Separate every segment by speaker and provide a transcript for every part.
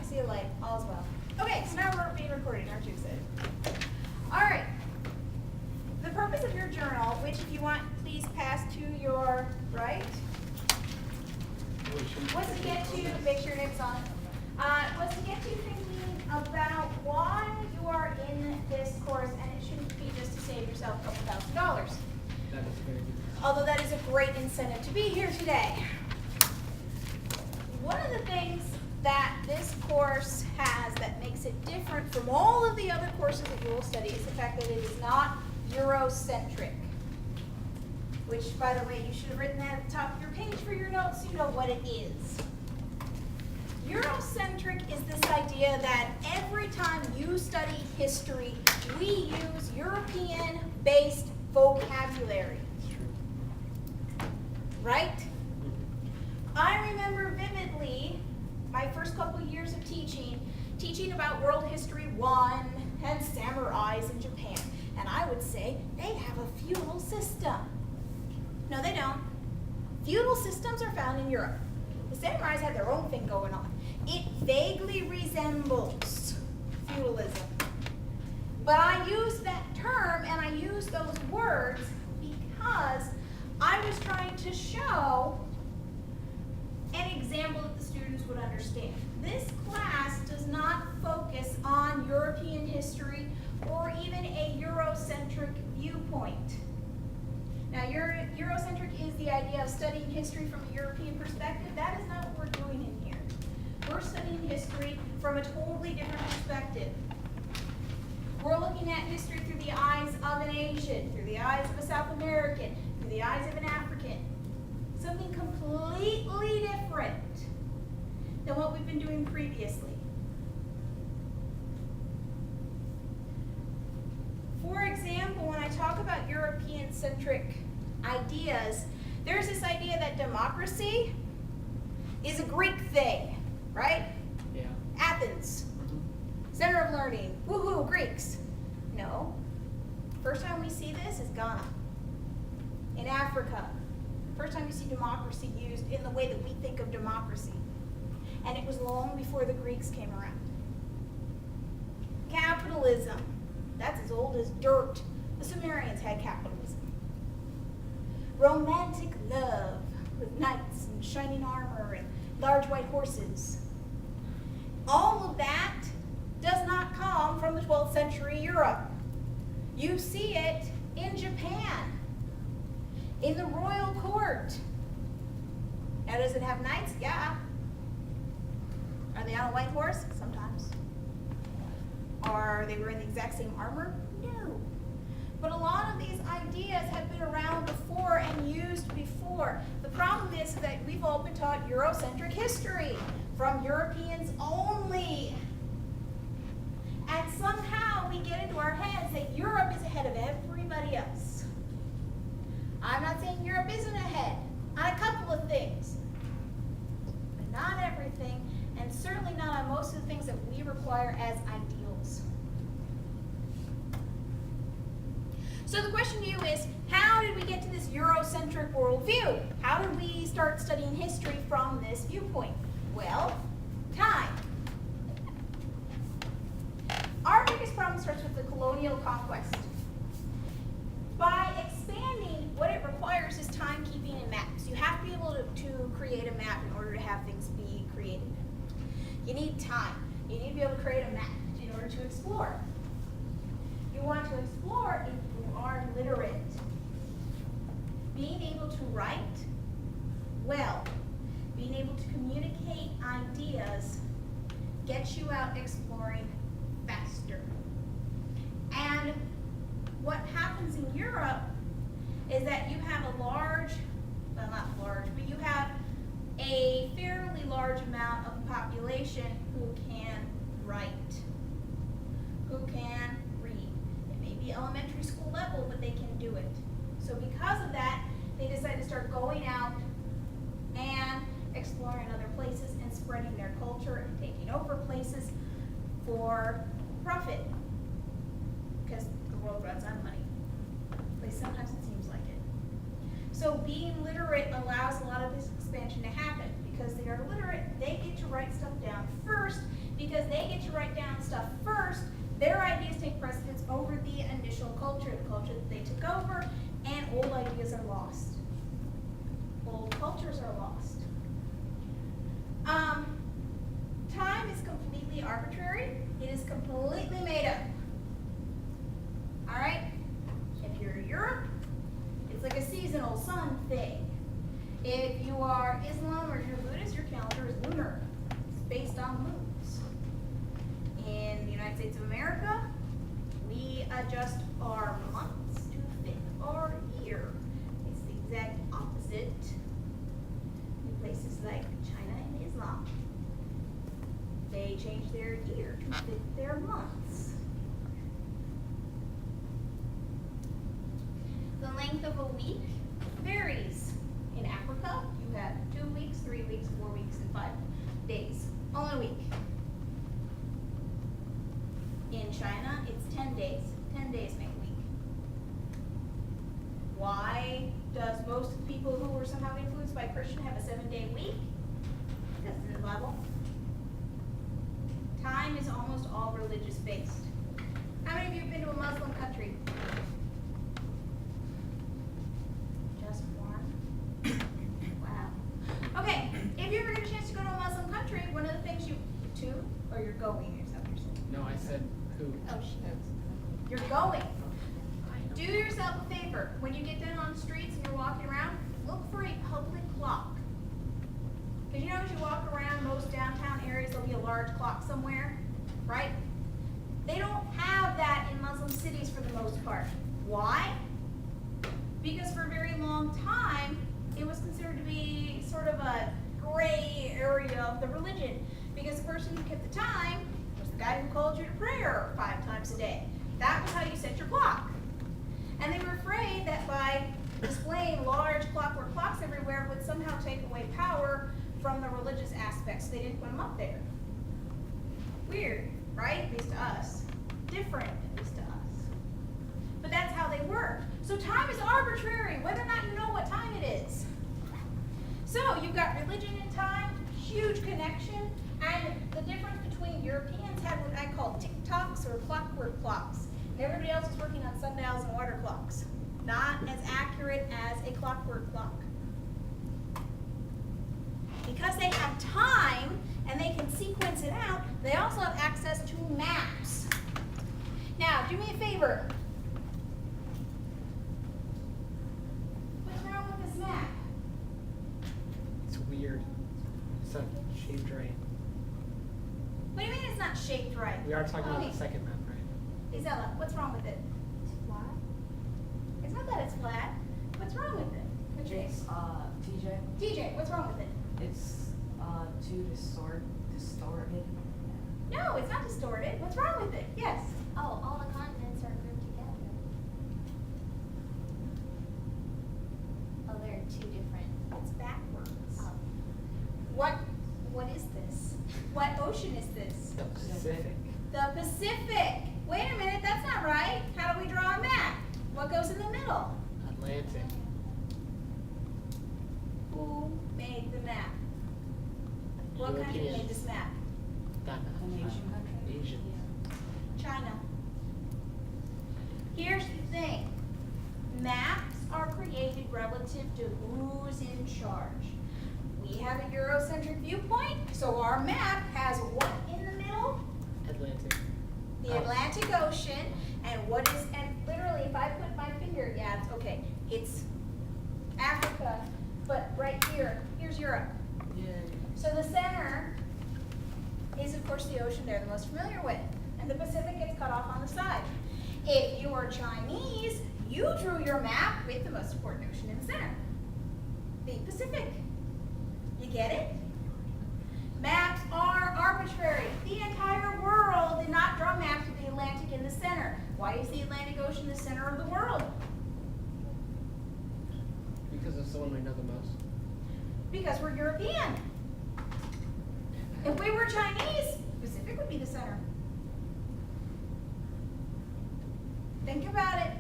Speaker 1: see a light. All's well. Okay, so now we're being recorded, aren't you excited? All right. The purpose of your journal, which if you want, please pass to your right, was to get to, make sure your name's on it, was to get you thinking about why you are in this course, and it shouldn't be just to save yourself a couple $1,000s.
Speaker 2: That is very good.
Speaker 1: Although that is a great incentive to be here today. One of the things that this course has that makes it different from all of the other courses that you will study is the fact that it is not Eurocentric. Which, by the way, you should have written that at the top of your page for your notes so you know what it is. Eurocentric is this idea that every time you study history, we use European-based vocabulary. Right? I remember vividly my first couple years of teaching about World History 1 and samurais in Japan. And I would say they have a feudal system. No, they don't. Feudal systems are found in Europe. The samurais have their own thing going on. It vaguely resembles feudalism. But I use that term and I use those words because I was trying to show an example that the students would understand. This class does not focus on European history or even a Eurocentric viewpoint. Now, Eurocentric is the idea of studying history from a European perspective. That is not what we're doing in here. We're studying history from a totally different perspective. We're looking at history through the eyes of an Asian, through the eyes of a South American, through the eyes of an African. Something completely different than what we've been doing previously. For example, when I talk about European-centric ideas, there's this idea that democracy is a Greek thing, right?
Speaker 2: Yeah.
Speaker 1: Athens, center of learning, woohoo, Greeks. No. First time we see this is Ghana. In Africa, first time you see democracy used in the way that we think of democracy. And it was long before the Greeks came around. Capitalism, that's as old as dirt. The Sumerians had capitalism. Romantic love with knights and shining armor and large white horses. All of that does not come from the 12th century Europe. You see it in Japan. In the royal court. Now, does it have knights? Yeah. Are they on a white horse? Sometimes. Are they wearing the exact same armor? No. But a lot of these ideas have been around before and used before. The problem is that we've all been taught Eurocentric history from Europeans only. And somehow we get into our heads that Europe is ahead of everybody else. I'm not saying Europe isn't ahead on a couple of things, but not everything, and certainly not on most of the things that we require as ideals. So the question to you is, how did we get to this Eurocentric worldview? How did we start studying history from this viewpoint? Well, time. Our biggest problem starts with the colonial conquest. By expanding, what it requires is timekeeping and maps. You have to be able to create a map in order to have things be created. You need time. You need to be able to create a map in order to explore. You want to explore if you are literate. Being able to write well, being able to communicate ideas gets you out exploring faster. And what happens in Europe is that you have a large, well, not large, but you have a fairly large amount of the population who can write, who can read. It may be elementary school level, but they can do it. So because of that, they decide to start going out and exploring other places and spreading their culture and taking over places for profit. Because the world runs on money. At least sometimes it seems like it. So being literate allows a lot of this expansion to happen. Because they are literate, they get to write stuff down first. because they get to write down stuff first. Their ideas take precedence over the initial culture, the culture that they took over, and old ideas are lost. Old cultures are lost. Time is completely arbitrary. It is completely made up. All right? If you're Europe, it's like a seasonal sun thing. If you are Islam or you're Buddhist, your calendar is lunar. It's based on moons. In the United States of America, we adjust our months to fit our year. It's the exact opposite in places like China and Islam. They change their year to fit their months. The length of a week varies. In Africa, you have 2 weeks, 3 weeks, 4 weeks, and 5 days. Only a week. In China, it's 10 days. 10 days make a week. Why does most people who were somehow influenced by Christian have a 7-day week? Because it's in the Bible. Time is almost all religious based. How many of you have been to a Muslim country? Just one? Wow. Okay, if you ever get a chance to go to a Muslim country, one of the things or you're going, is that what you're saying?
Speaker 2: No, I said who.
Speaker 1: Oh, you're going. Do yourself a favor. When you get down on the streets and you're walking around, look for a public clock. Because you know as you walk around most downtown areas, there'll be a large clock somewhere, right? They don't have that in Muslim cities for the most part. Why? Because for a very long time, it was considered to be sort of a gray area of the religion. Because the person who kept the time was the guy who called you to prayer 5 times a day. That was how you set your clock. And they were afraid that by displaying large clockwork clocks everywhere would somehow take away power from the religious aspects. So they didn't put them up there. Weird, right? At least to us. Different, at least to us. But that's how they work. So time is arbitrary, whether or not you know what time it is. So you've got religion and time, huge connection, and the difference between Europeans had what I call tick-tocks or clockwork clocks. And everybody else was working on sundials and water clocks. Not as accurate as a clockwork clock. Because they have time and they can sequence it out, they also have access to maps. Now, do me a favor. What's wrong with this map?
Speaker 2: It's weird. It's not shaped right.
Speaker 1: What do you mean it's not shaped right?
Speaker 2: We are talking about
Speaker 1: Okay.
Speaker 2: the second map, right?
Speaker 1: Isella, what's wrong with it?
Speaker 3: It's flat.
Speaker 1: It's not that it's flat. What's wrong with it?
Speaker 3: It's TJ.
Speaker 1: TJ, what's wrong with it?
Speaker 3: It's too distorted.
Speaker 1: No, it's not distorted. What's wrong with it? Yes.
Speaker 4: Oh, all the continents are grouped together. Oh, there are 2 different.
Speaker 1: It's backwards.
Speaker 4: Oh.
Speaker 1: What is this? What ocean is this?
Speaker 2: The Pacific.
Speaker 1: The Pacific. Wait a minute, that's not right. How do we draw a map? What goes in the middle?
Speaker 2: Atlantic.
Speaker 1: Who made the map? What country
Speaker 2: Europeans.
Speaker 1: made this map?
Speaker 2: That map.
Speaker 3: An Asian country?
Speaker 2: Asian.
Speaker 1: China. Here's the thing. Maps are created relative to who's in charge. We have a Eurocentric viewpoint, so our map has what in the middle?
Speaker 2: Atlantic.
Speaker 1: The Atlantic Ocean, and literally if I put my finger, yeah, it's okay. It's Africa, but right here, here's Europe.
Speaker 3: Yeah.
Speaker 1: So the center is, of course, the ocean they're the most familiar with, and the Pacific gets cut off on the side. If you are Chinese, you drew your map with the most important ocean in the center, the Pacific. You get it? Maps are arbitrary. The entire world did not draw maps with the Atlantic in the center. Why is the Atlantic Ocean the center of the world?
Speaker 2: Because of someone we know the most.
Speaker 1: Because we're European. If we were Chinese, Pacific would be the center. Think about it.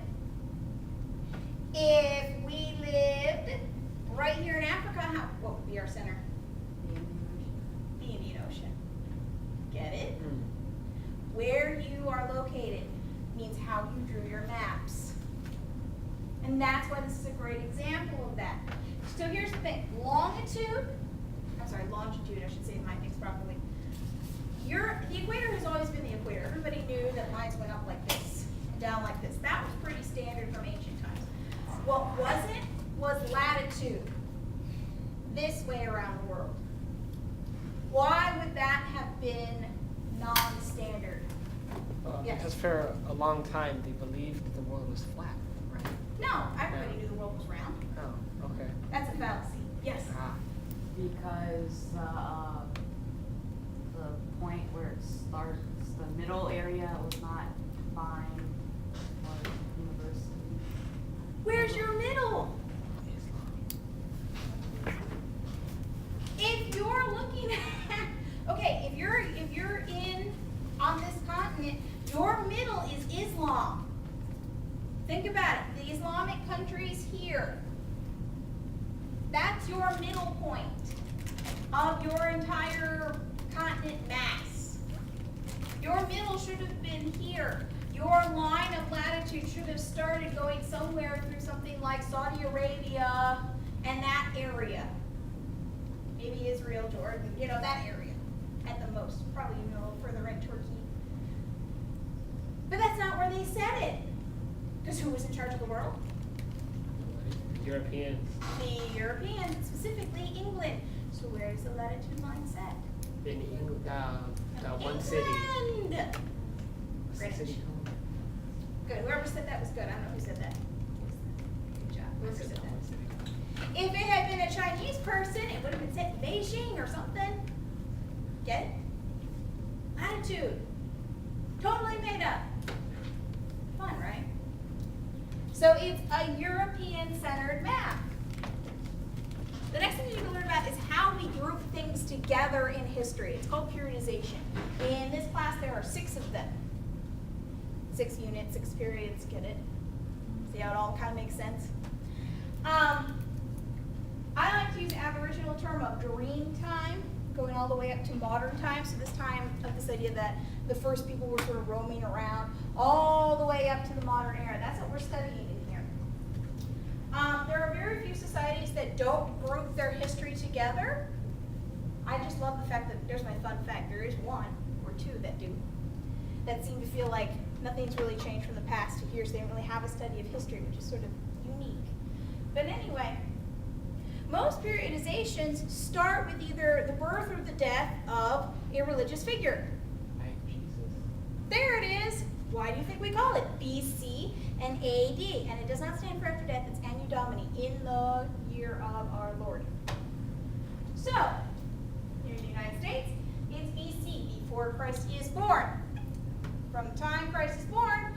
Speaker 1: If we lived right here in Africa, what would be our center? The Indian Ocean. Get it? how you drew your maps. And that's why this is a great example of that. So here's the thing, longitude, I should say my things properly. The equator has always been the equator. Everybody knew that lines went up like this and down like this. That was pretty standard from ancient times. What wasn't was latitude, this way around the world. Why would that have been non-standard? Yes.
Speaker 2: Because for a long time they believed the world was flat. Right.
Speaker 1: No, everybody knew the world was round.
Speaker 2: Oh, okay.
Speaker 1: That's a fallacy. Yes.
Speaker 2: Ah.
Speaker 3: Because the point where it starts, the middle area was not defined for university.
Speaker 1: Where's your middle? If you're looking at, okay, if you're in on this continent, your middle is Islam. Think about it. The Islamic countries here. That's your middle point of your entire continent mass. Your middle should have been here. Your line of latitude should have started going somewhere through something like Saudi Arabia and that area. Maybe Israel, Jordan, that area at the most. Probably even a little further in Turkey. But that's not where they set it. Because who was in charge of the world?
Speaker 2: Europeans.
Speaker 1: The Europeans, specifically England. So where is the latitude line set?
Speaker 2: In England, one city.
Speaker 1: England!
Speaker 2: What's the
Speaker 1: Greenwich.
Speaker 2: city called?
Speaker 1: Good. Whoever said that was good. I don't know who said that. Good job. Whoever said that.
Speaker 2: One city.
Speaker 1: If it had been a Chinese person, it would have been set in Beijing or something. Get it? Latitude. Totally made up. Fun, right? So it's a European-centered map. The next thing you need to learn about is how we group things together in history. It's called periodization. In this class, there are 6 of them. 6 units, 6 periods, get it? See how it all kind of makes sense? I like to use the Aboriginal term of dream time, going all the way up to modern time. So this time of this idea that the first people were sort of roaming around all the way up to the modern era. That's what we're studying in here. There are very few societies that don't group their history together. I just love the fact that, there's my fun fact, there is 1 or 2 that do. That seem to feel like nothing's really changed from the past to here, so they don't really have a study of history, which is sort of unique. But anyway, most periodizations start with either the birth or the death of a religious figure.
Speaker 2: Like Jesus.
Speaker 1: There it is. Why do you think we call it BC and AD? And it does not stand for after death, it's Anno Domini, in the year of our Lord. So, here in the United States, it's BC, before Christ is born. From the time Christ is born